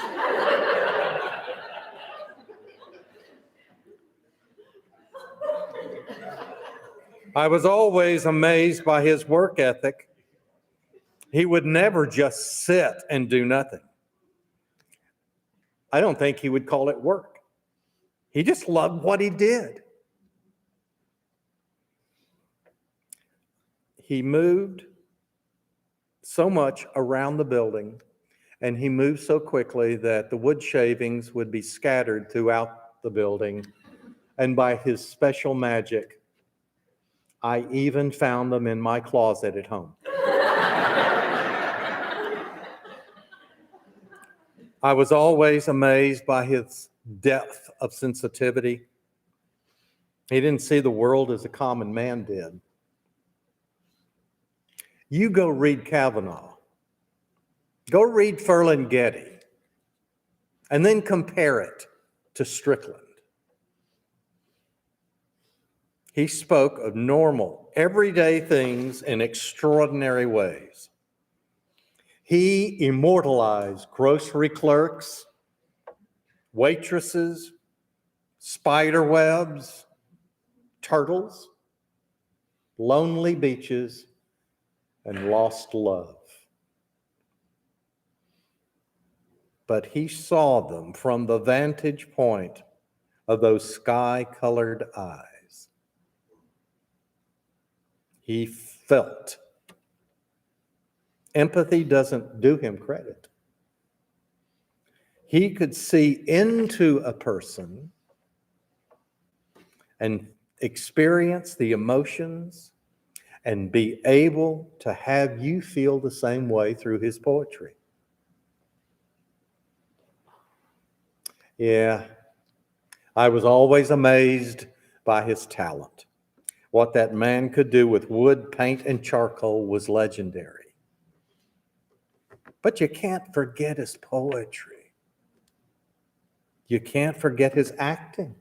I was always amazed by his work ethic. He would never just sit and do nothing. I don't think he would call it work. He just loved what he did. He moved so much around the building, and he moved so quickly that the wood shavings would be scattered throughout the building. And by his special magic, I even found them in my closet at home. I was always amazed by his depth of sensitivity. He didn't see the world as a common man did. You go read Kavanaugh, go read Ferlinghetti, and then compare it to Strickland. He spoke of normal, everyday things in extraordinary ways. He immortalized grocery clerks, waitresses, spider webs, turtles, lonely beaches, and lost love. But he saw them from the vantage point of those sky-colored eyes. He felt. Empathy doesn't do him credit. He could see into a person and experience the emotions and be able to have you feel the same way through his poetry. Yeah, I was always amazed by his talent. What that man could do with wood, paint, and charcoal was legendary. But you can't forget his poetry. You can't forget his acting,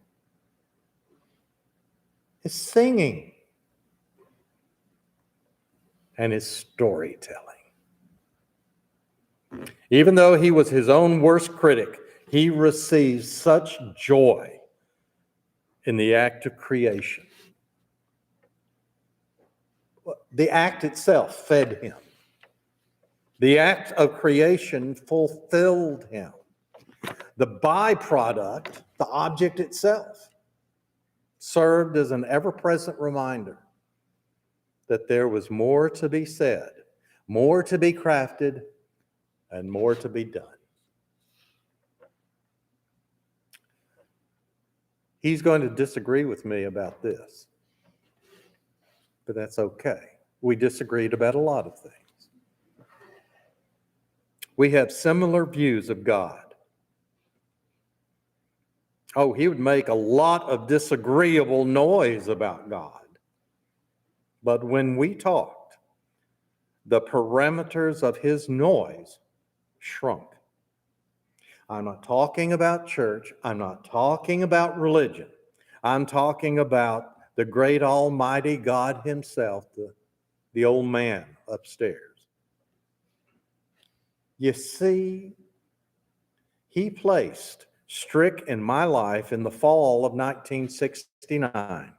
his singing, and his storytelling. Even though he was his own worst critic, he received such joy in the act of creation. The act itself fed him. The act of creation fulfilled him. The byproduct, the object itself, served as an ever-present reminder that there was more to be said, more to be crafted, and more to be done. He's going to disagree with me about this, but that's okay. We disagreed about a lot of things. We have similar views of God. Oh, he would make a lot of disagreeable noise about God. But when we talked, the parameters of his noise shrunk. I'm not talking about church. I'm not talking about religion. I'm talking about the great almighty God himself, the old man upstairs. You see, he placed Strick in my life in the fall of 1969.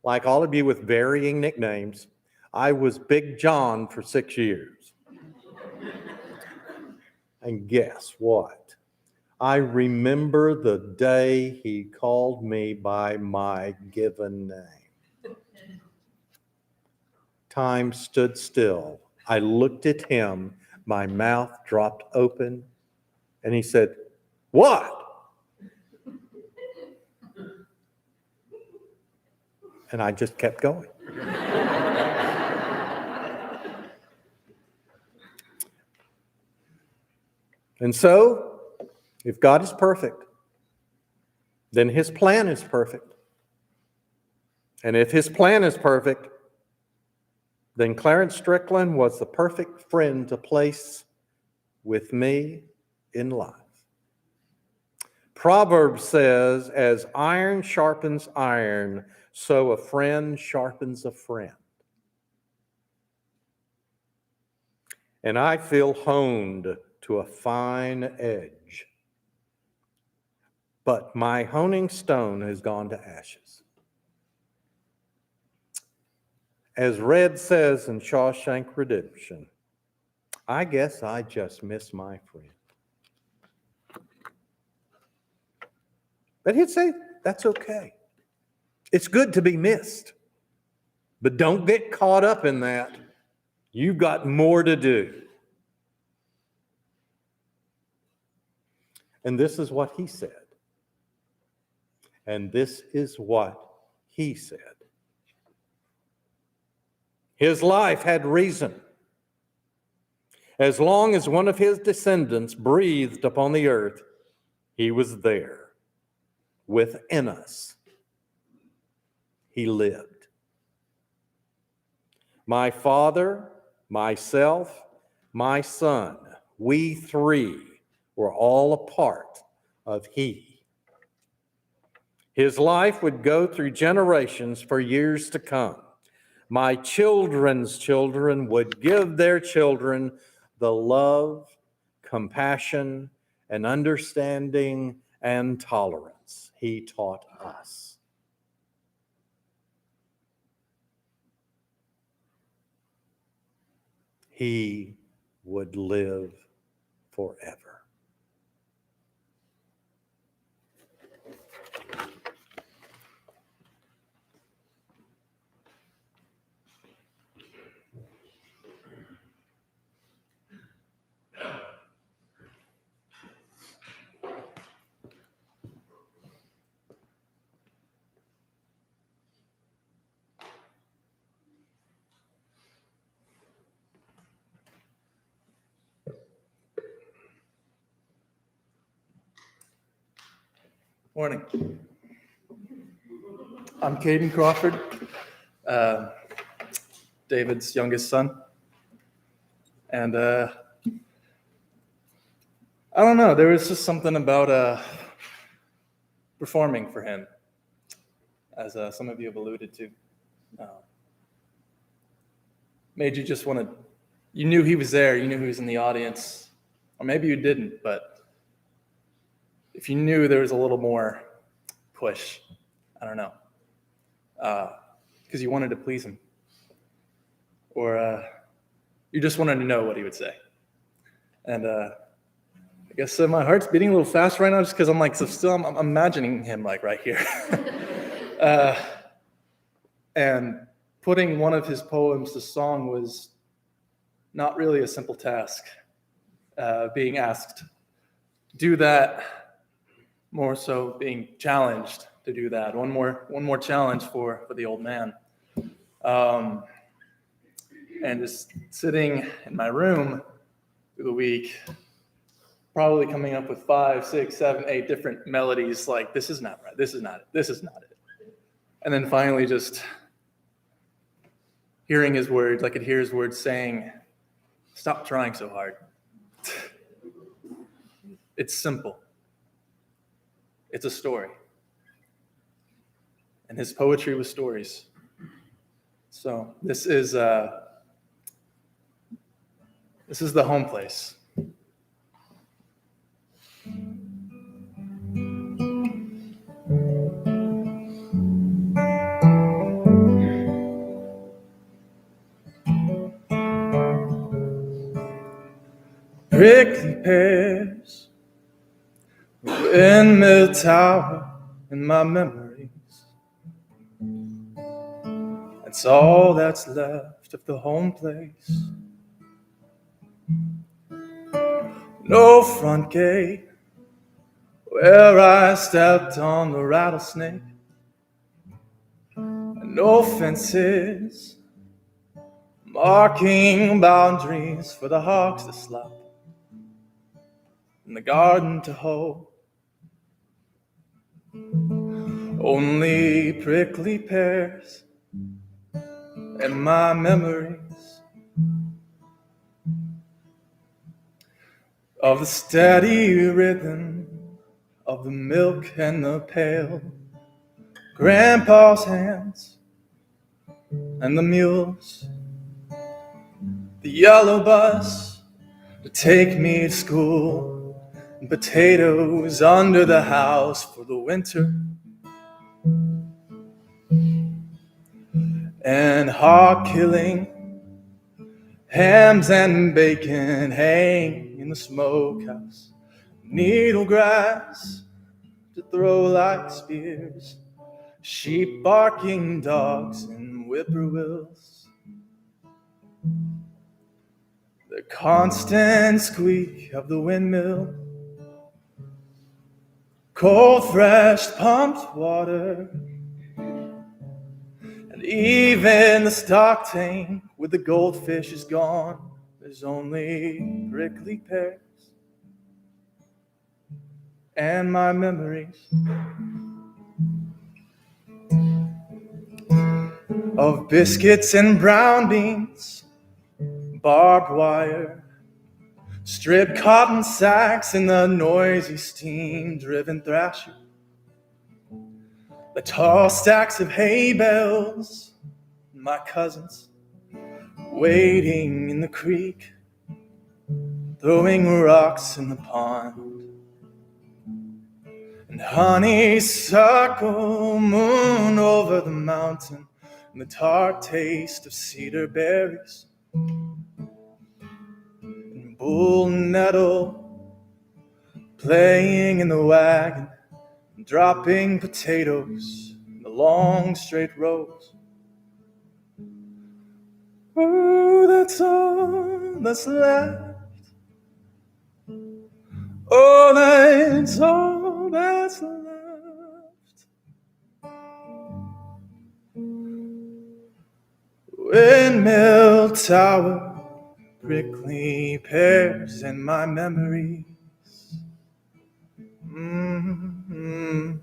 Like all of you with varying nicknames, I was Big John for 6 years. And guess what? I remember the day he called me by my given name. Time stood still. I looked at him, my mouth dropped open, and he said, "What?" And I just kept going. And so, if God is perfect, then his plan is perfect. And if his plan is perfect, then Clarence Strickland was the perfect friend to place with me in life. Proverbs says, as iron sharpens iron, so a friend sharpens a friend. And I feel honed to a fine edge. But my honing stone has gone to ashes. As Red says in Shawshank Redemption, I guess I just miss my friend. But he'd say, that's okay. It's good to be missed. But don't get caught up in that. You've got more to do. And this is what he said. And this is what he said. His life had reason. As long as one of his descendants breathed upon the earth, he was there. Within us, he lived. My father, myself, my son, we three were all a part of he. His life would go through generations for years to come. My children's children would give their children the love, compassion, and understanding and tolerance. He taught us. He would live forever. Morning. I'm Caden Crawford, David's youngest son. And I don't know, there was just something about performing for him, as some of you have alluded to. Made you just want to, you knew he was there, you knew he was in the audience, or maybe you didn't, but if you knew there was a little more push, I don't know, because you wanted to please him, or you just wanted to know what he would say. And I guess my heart's beating a little fast right now, just because I'm like, so still I'm imagining him like right here. And putting one of his poems to song was not really a simple task. Being asked to do that, more so being challenged to do that. One more challenge for the old man. And just sitting in my room through the week, probably coming up with 5, 6, 7, 8 different melodies, like, this is not right, this is not it, this is not it. And then finally just hearing his words, I could hear his words saying, stop trying so hard. It's simple. It's a story. And his poetry was stories. So this is the home place. Prickly pears, windmill tower in my memories. It's all that's left of the home place. No front gate where I stepped on the rattlesnake, and no fences marking boundaries for the hogs to slop, in the garden to hoe. Only prickly pears in my memories of the steady rhythm of the milk and the pail, Grandpa's hands and the mules, the yellow bus to take me to school, and potatoes under the house for the winter, and hog killing, hams and bacon hang in the smokehouse, needle grass to throw like spears, sheep barking, dogs and whippoorwills, the constant squeak of the windmill, cold fresh pumped water, and even the stock tank with the goldfish is gone. There's only prickly pears and my memories of biscuits and brown beans, barbed wire, stripped cotton sacks in the noisy steam-driven thrasher, the tall stacks of hay bales, my cousins waiting in the creek, throwing rocks in the pond. And honeysuckle moon over the mountain, and the tart taste of cedar berries. And bull nettle playing in the wagon, and dropping potatoes in the long straight rows. Oh, that's all that's left. Oh, that's all that's left. Windmill tower, prickly pears in my memories. Mm-hmm.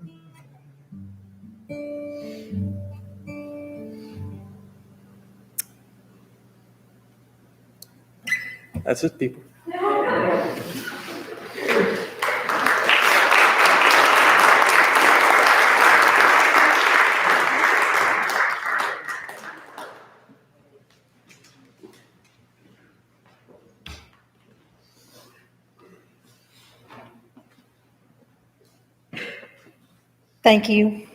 That's it, people. Thank you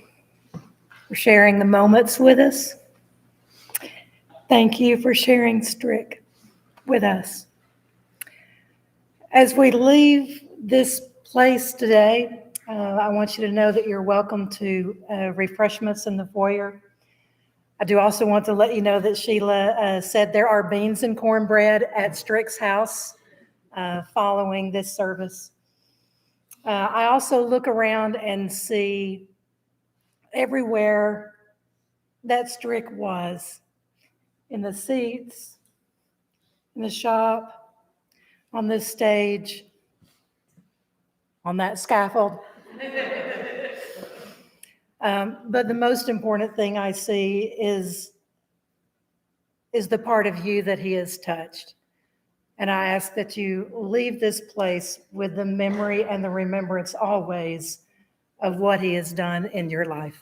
for sharing the moments with us. Thank you for sharing Strick with us. As we leave this place today, I want you to know that you're welcome to refreshments in the foyer. I do also want to let you know that Sheila said there are beans and cornbread at Strick's house following this service. I also look around and see everywhere that Strick was, in the seats, in the shop, on this stage, on that scaffold. But the most important thing I see is the part of you that he has touched. And I ask that you leave this place with the memory and the remembrance always of what he has done in your life.